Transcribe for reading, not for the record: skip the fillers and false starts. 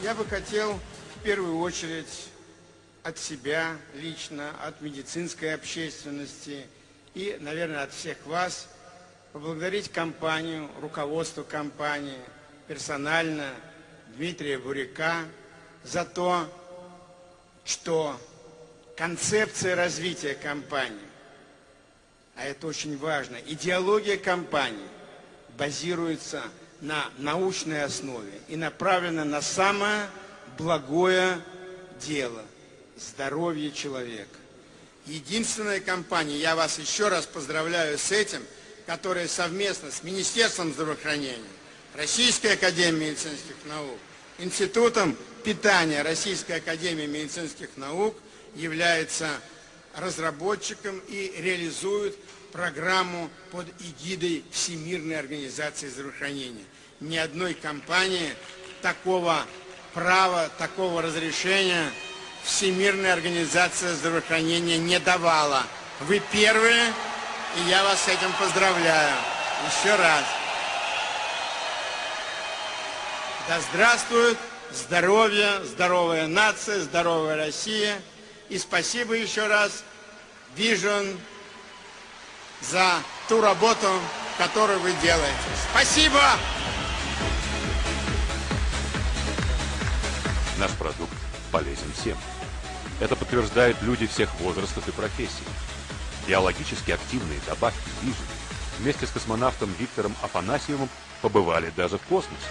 Я бы хотел в первую очередь от себя лично, от медицинской общественности и, наверное, от всех вас поблагодарить компанию, руководство компании, персонально Дмитрия Буряка за то, что концепция развития компании, а это очень важно, идеология компании базируется на научной основе и направлена на самое благое дело – здоровье человека. Единственная компания, я вас еще раз поздравляю с этим, которая совместно с Министерством здравоохранения, Российской академией медицинских наук, Институтом питания Российской академии медицинских наук является разработчиком и реализует программу под эгидой Всемирной организации здравоохранения. Ни одной компании такого права, такого разрешения Всемирная организация здравоохранения не давала. Вы первые, и я вас с этим поздравляю. Еще раз. Да здравствует здоровье, здоровая нация, здоровая Россия. И спасибо еще раз Vision за ту работу, которую вы делаете. Спасибо! Наш продукт полезен всем. Это подтверждают люди всех возрастов и профессий. Биологически активные добавки Vision вместе с космонавтом Виктором Афанасьевым побывали даже в космосе.